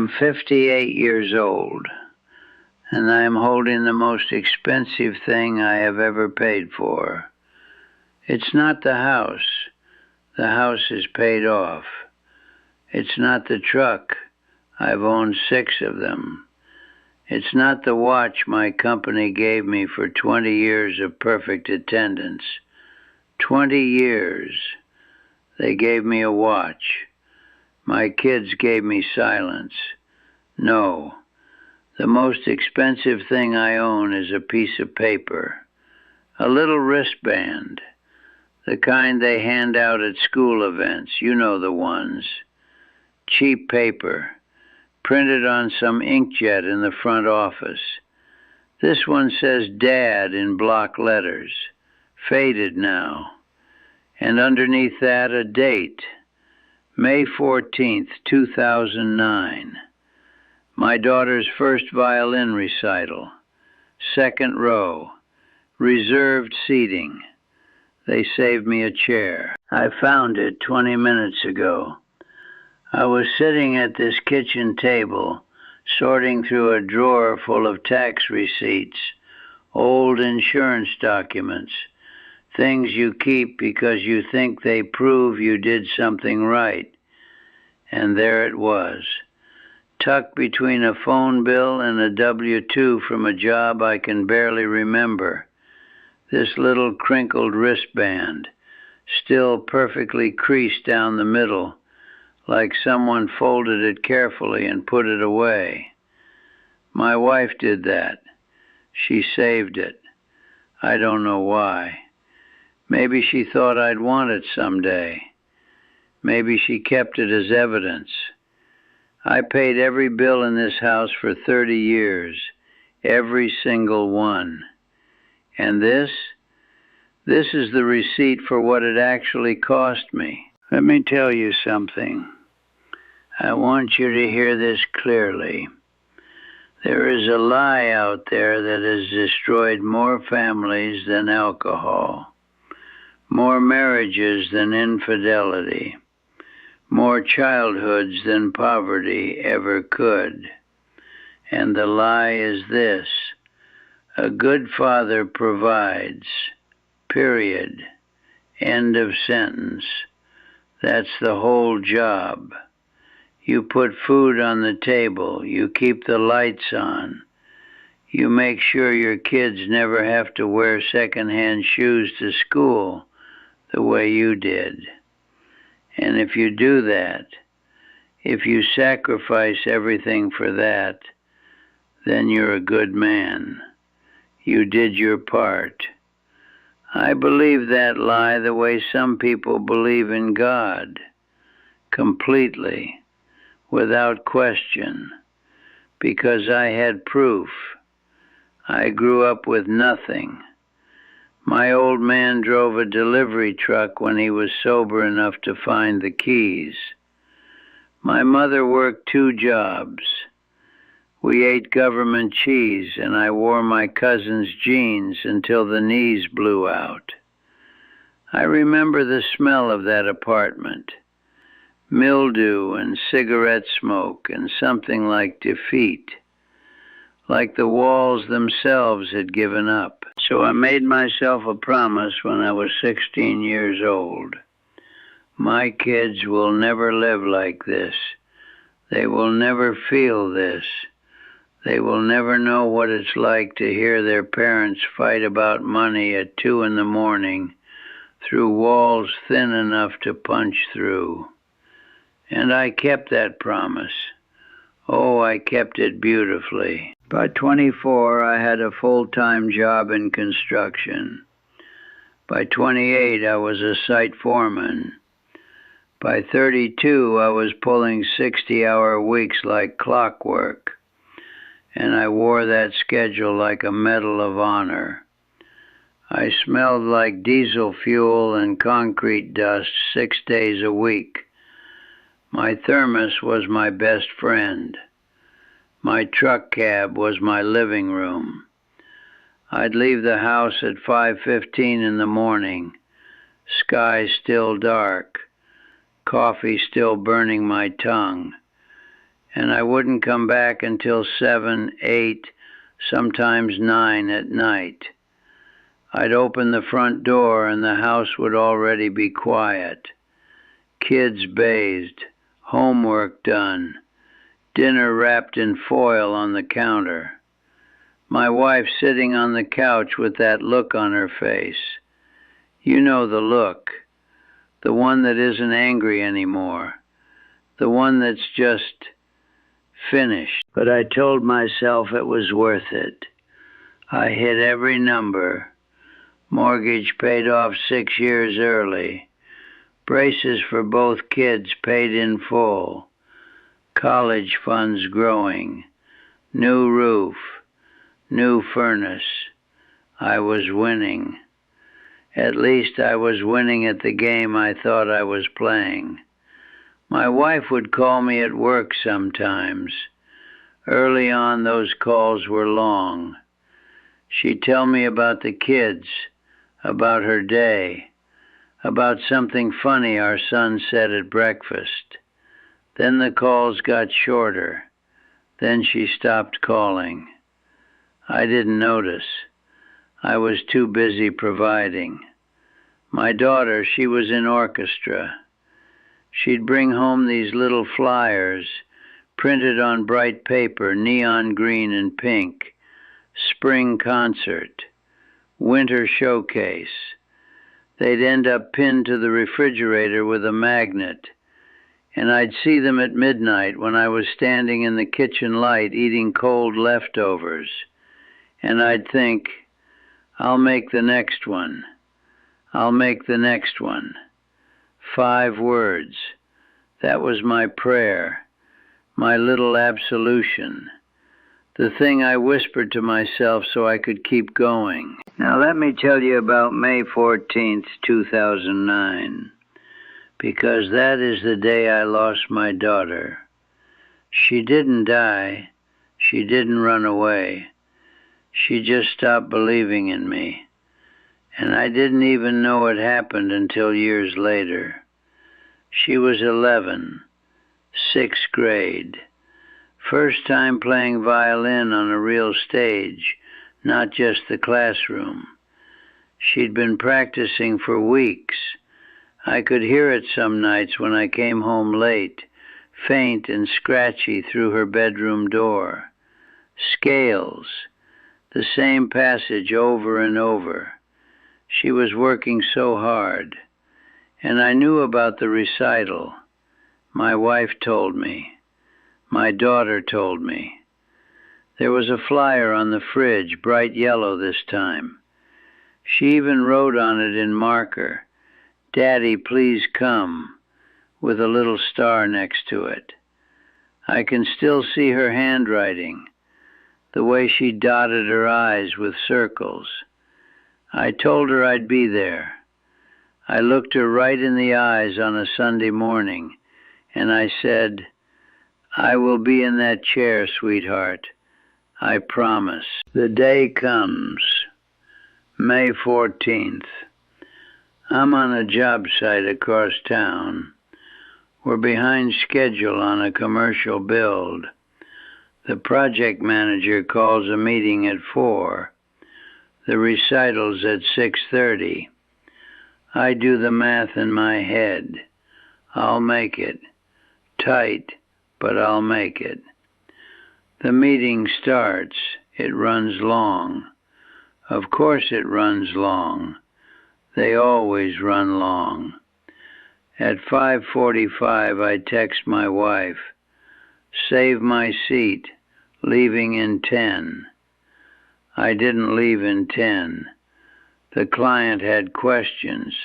I'm 58 years old, and I am holding the most expensive thing I have ever paid for. It's not the house. The house is paid off. It's not the truck. I've owned 6 of them. It's not the watch my company gave me for 20 years of perfect attendance. 20 years. They gave me a watch. My kids gave me silence. No. The most expensive thing I own is a piece of paper. A little wristband. The kind they hand out at school events. You know the ones. Cheap paper. Printed on some inkjet in the front office. This one says Dad in block letters. Faded now. And underneath that a date. May 14th, 2009. My daughter's first violin recital. 2nd row. Reserved seating. They saved me a chair. I found it 20 minutes ago. I was sitting at this kitchen table, sorting through a drawer full of tax receipts, old insurance documents, things you keep because you think they prove you did something right. And there it was, tucked between a phone bill and a W-2 from a job I can barely remember. This little crinkled wristband, still perfectly creased down the middle, like someone folded it carefully and put it away. My wife did that. She saved it. I don't know why. Maybe she thought I'd want it someday. Maybe she kept it as evidence. I paid every bill in this house for 30 years, every single one. And this is the receipt for what it actually cost me. Let me tell you something. I want you to hear this clearly. There is a lie out there that has destroyed more families than alcohol, more marriages than infidelity, more childhoods than poverty ever could. And the lie is this: a good father provides, period, end of sentence. That's the whole job. You put food on the table. You keep the lights on. You make sure your kids never have to wear secondhand shoes to school the way you did. And if you do that, if you sacrifice everything for that, then you're a good man. You did your part. I believe that lie the way some people believe in God, completely, without question, because I had proof. I grew up with nothing. My old man drove a delivery truck when he was sober enough to find the keys. My mother worked 2 jobs. We ate government cheese, and I wore my cousin's jeans until the knees blew out. I remember the smell of that apartment. Mildew and cigarette smoke and something like defeat. Like the walls themselves had given up. So I made myself a promise when I was 16 years old. My kids will never live like this. They will never feel this. They will never know what it's like to hear their parents fight about money at 2 in the morning through walls thin enough to punch through. And I kept that promise. Oh, I kept it beautifully. By 24, I had a full-time job in construction. By 28, I was a site foreman. By 32, I was pulling 60-hour weeks like clockwork. And I wore that schedule like a Medal of Honor. I smelled like diesel fuel and concrete dust 6 days a week. My thermos was my best friend. My truck cab was my living room. I'd leave the house at 5:15 in the morning, sky still dark, coffee still burning my tongue, and I wouldn't come back until 7, 8, sometimes 9 at night. I'd open the front door and the house would already be quiet. Kids bathed, homework done, dinner wrapped in foil on the counter. My wife sitting on the couch with that look on her face. You know the look. The one that isn't angry anymore. The one that's just finished. But I told myself it was worth it. I hit every number. Mortgage paid off 6 years early. Braces for both kids paid in full. College funds growing. New roof. New furnace. I was winning. At least I was winning at the game I thought I was playing. My wife would call me at work sometimes. Early on, those calls were long. She'd tell me about the kids, about her day, about something funny our son said at breakfast. Then the calls got shorter. Then she stopped calling. I didn't notice. I was too busy providing. My daughter, she was in orchestra. She'd bring home these little flyers, printed on bright paper, neon green and pink. Spring concert. Winter showcase. They'd end up pinned to the refrigerator with a magnet. And I'd see them at midnight when I was standing in the kitchen light eating cold leftovers. And I'd think, I'll make the next one. I'll make the next one. 5 words. That was my prayer, my little absolution, the thing I whispered to myself so I could keep going. Now let me tell you about May 14th, 2009, because that is the day I lost my daughter. She didn't die. She didn't run away. She just stopped believing in me. And I didn't even know it happened until years later. She was 11, 6th grade. First time playing violin on a real stage, not just the classroom. She'd been practicing for weeks. I could hear it some nights when I came home late, faint and scratchy through her bedroom door. Scales. The same passage over and over. She was working so hard. And I knew about the recital. My wife told me. My daughter told me. There was a flyer on the fridge, bright yellow this time. She even wrote on it in marker, "Daddy, please come," with a little star next to it. I can still see her handwriting, the way she dotted her eyes with circles. I told her I'd be there. I looked her right in the eyes on a Sunday morning, and I said, "I will be in that chair, sweetheart. I promise." The day comes, May 14th. I'm on a job site across town. We're behind schedule on a commercial build. The project manager calls a meeting at 4. The recital's at 6:30. I do the math in my head. I'll make it. Tight, but I'll make it. The meeting starts. It runs long. Of course it runs long. They always run long. At 5:45, I text my wife, "Save my seat, leaving in 10. I didn't leave in 10. The client had questions.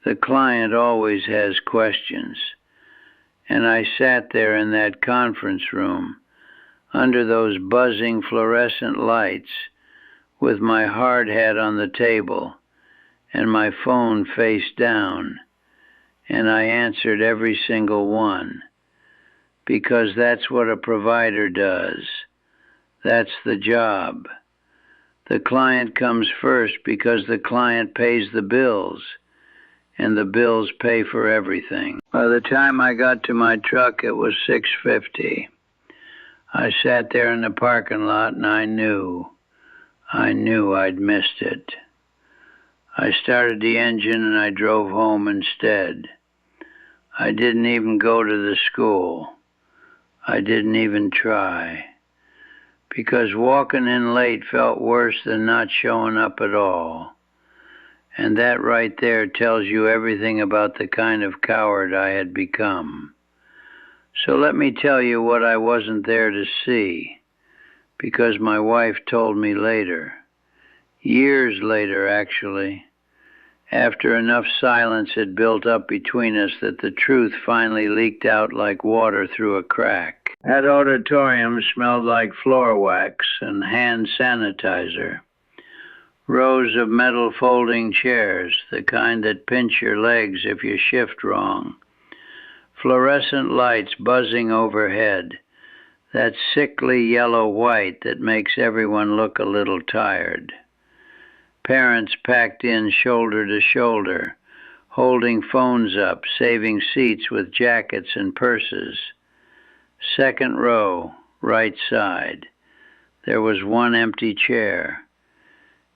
The client always has questions. And I sat there in that conference room, under those buzzing fluorescent lights, with my hard hat on the table, and my phone face down, and I answered every single one, because that's what a provider does. That's the job. The client comes first because the client pays the bills, and the bills pay for everything. By the time I got to my truck, it was 6:50. I sat there in the parking lot and I knew I'd missed it. I started the engine and I drove home instead. I didn't even go to the school. I didn't even try. Because walking in late felt worse than not showing up at all. And that right there tells you everything about the kind of coward I had become. So let me tell you what I wasn't there to see, because my wife told me later. Years later, actually, after enough silence had built up between us that the truth finally leaked out like water through a crack. That auditorium smelled like floor wax and hand sanitizer. Rows of metal folding chairs, the kind that pinch your legs if you shift wrong. Fluorescent lights buzzing overhead. That sickly yellow-white that makes everyone look a little tired. Parents packed in shoulder to shoulder, holding phones up, saving seats with jackets and purses. Second row, right side. There was one empty chair.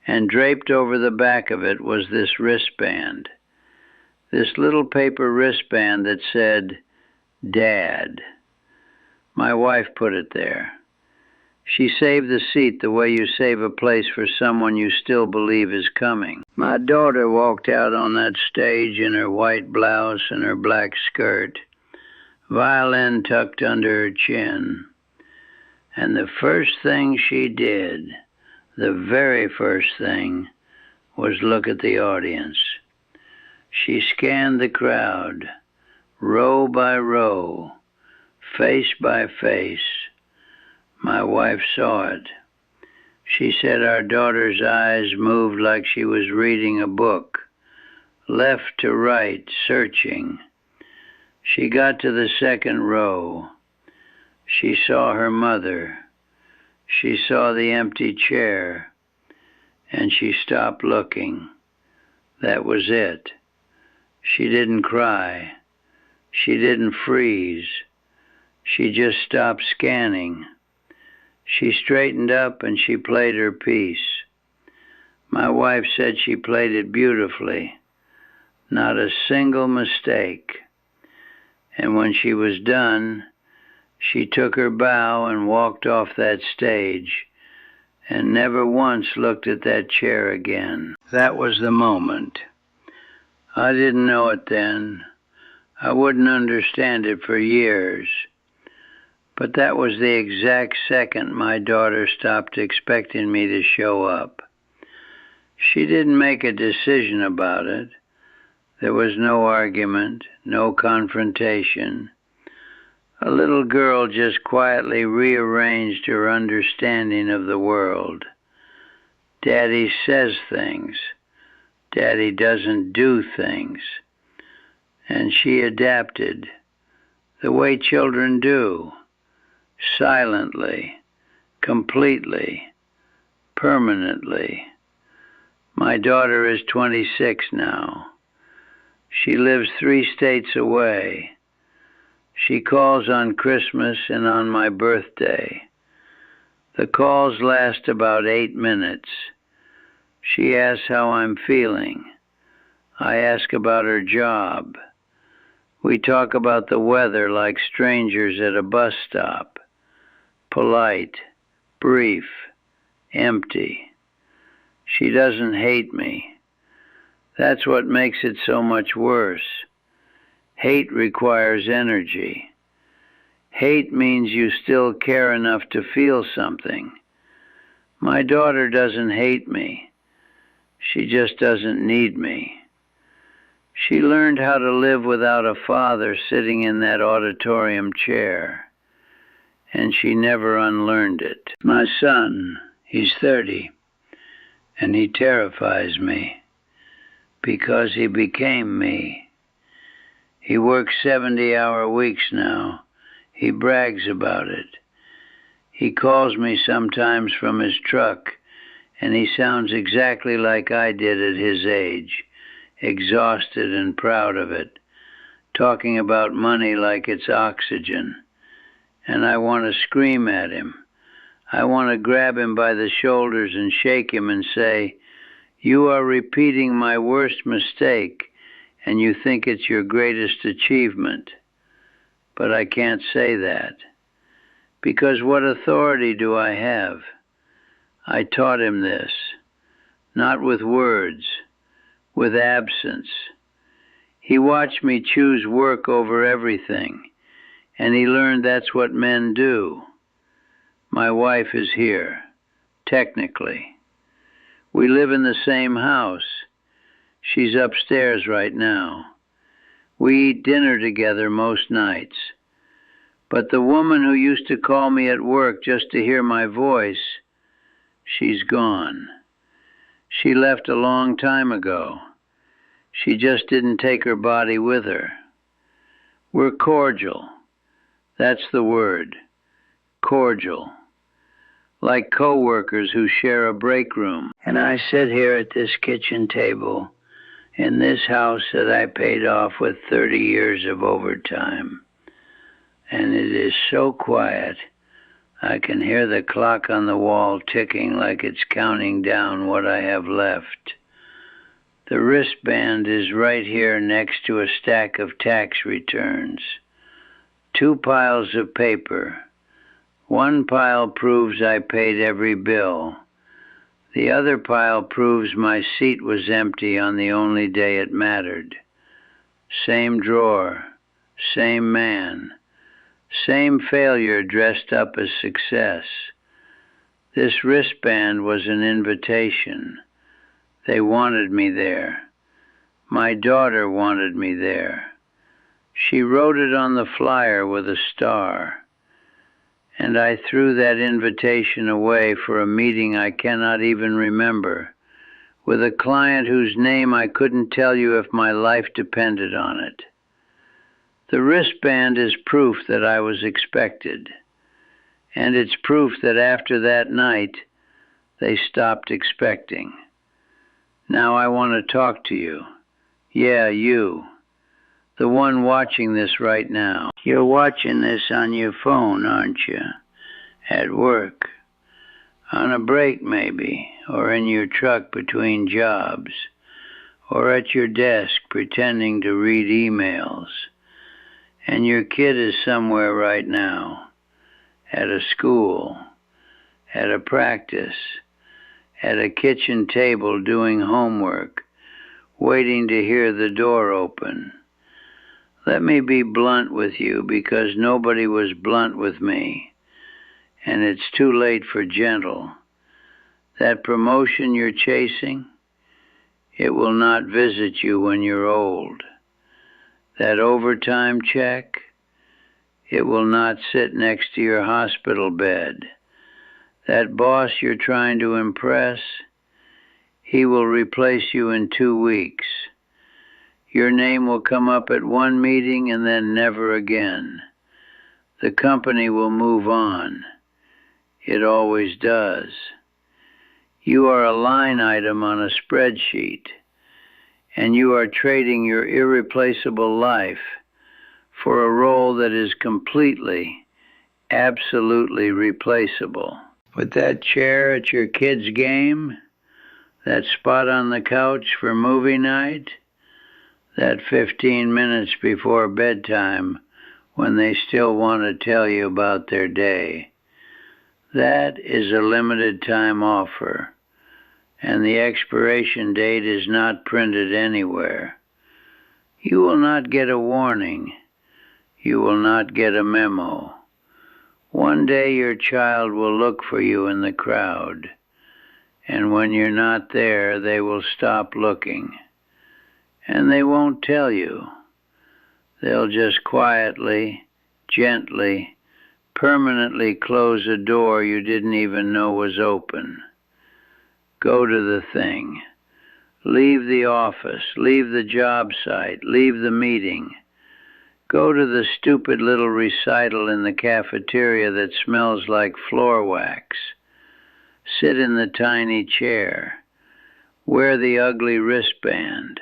And draped over the back of it was this wristband. This little paper wristband that said, Dad. My wife put it there. She saved the seat the way you save a place for someone you still believe is coming. My daughter walked out on that stage in her white blouse and her black skirt, violin tucked under her chin. And the first thing she did, the very first thing, was look at the audience. She scanned the crowd, row by row, face by face. My wife saw it. She said our daughter's eyes moved like she was reading a book, left to right, searching. She got to the second row. She saw her mother. She saw the empty chair, and she stopped looking. That was it. She didn't cry. She didn't freeze. She just stopped scanning. She straightened up and she played her piece. My wife said she played it beautifully. Not a single mistake. And when she was done, she took her bow and walked off that stage and never once looked at that chair again. That was the moment. I didn't know it then. I wouldn't understand it for years. But that was the exact second my daughter stopped expecting me to show up. She didn't make a decision about it. There was no argument, no confrontation. A little girl just quietly rearranged her understanding of the world. Daddy says things. Daddy doesn't do things. And she adapted, the way children do, silently, completely, permanently. My daughter is 26 now. She lives 3 states away. She calls on Christmas and on my birthday. The calls last about 8 minutes. She asks how I'm feeling. I ask about her job. We talk about the weather like strangers at a bus stop. Polite, brief, empty. She doesn't hate me. That's what makes it so much worse. Hate requires energy. Hate means you still care enough to feel something. My daughter doesn't hate me. She just doesn't need me. She learned how to live without a father sitting in that auditorium chair, and she never unlearned it. My son, he's 30, and he terrifies me because he became me. He works 70-hour weeks now. He brags about it. He calls me sometimes from his truck, and he sounds exactly like I did at his age, exhausted and proud of it, talking about money like it's oxygen. and I want to scream at him. I want to grab him by the shoulders and shake him and say, "You are repeating my worst mistake, and you think it's your greatest achievement." But I can't say that, because what authority do I have? I taught him this, not with words, with absence. He watched me choose work over everything, and he learned that's what men do. My wife is here, technically. We live in the same house. She's upstairs right now. We eat dinner together most nights. But the woman who used to call me at work just to hear my voice, she's gone. She left a long time ago. She just didn't take her body with her. We're cordial. That's the word. Cordial. Like co-workers who share a break room. And I sit here at this kitchen table in this house that I paid off with 30 years of overtime. And it is so quiet, I can hear the clock on the wall ticking like it's counting down what I have left. The wristband is right here next to a stack of tax returns. 2 piles of paper. One pile proves I paid every bill. The other pile proves my seat was empty on the only day it mattered. Same drawer, same man, same failure dressed up as success. This wristband was an invitation. They wanted me there. My daughter wanted me there. She wrote it on the flyer with a star. And I threw that invitation away for a meeting I cannot even remember, with a client whose name I couldn't tell you if my life depended on it. The wristband is proof that I was expected, and it's proof that after that night, they stopped expecting. Now I want to talk to you. Yeah, you. The one watching this right now. You're watching this on your phone, aren't you? At work. On a break, maybe, or in your truck between jobs, or at your desk pretending to read emails. And your kid is somewhere right now, at a school, at a practice, at a kitchen table doing homework, waiting to hear the door open. Let me be blunt with you, because nobody was blunt with me, and it's too late for gentle. That promotion you're chasing, it will not visit you when you're old. That overtime check, it will not sit next to your hospital bed. That boss you're trying to impress, he will replace you in 2 weeks. Your name will come up at one meeting and then never again. The company will move on. It always does. You are a line item on a spreadsheet, and you are trading your irreplaceable life for a role that is completely, absolutely replaceable. But that chair at your kid's game, that spot on the couch for movie night, that 15 minutes before bedtime when they still want to tell you about their day, that is a limited time offer, and the expiration date is not printed anywhere. You will not get a warning. You will not get a memo. One day your child will look for you in the crowd, and when you're not there, they will stop looking. And they won't tell you. They'll just quietly, gently, permanently close a door you didn't even know was open. Go to the thing. Leave the office. Leave the job site. Leave the meeting. Go to the stupid little recital in the cafeteria that smells like floor wax. Sit in the tiny chair. Wear the ugly wristband.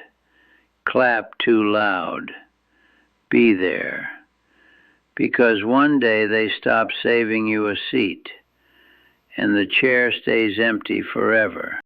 Clap too loud. Be there. because one day they stop saving you a seat, and the chair stays empty forever.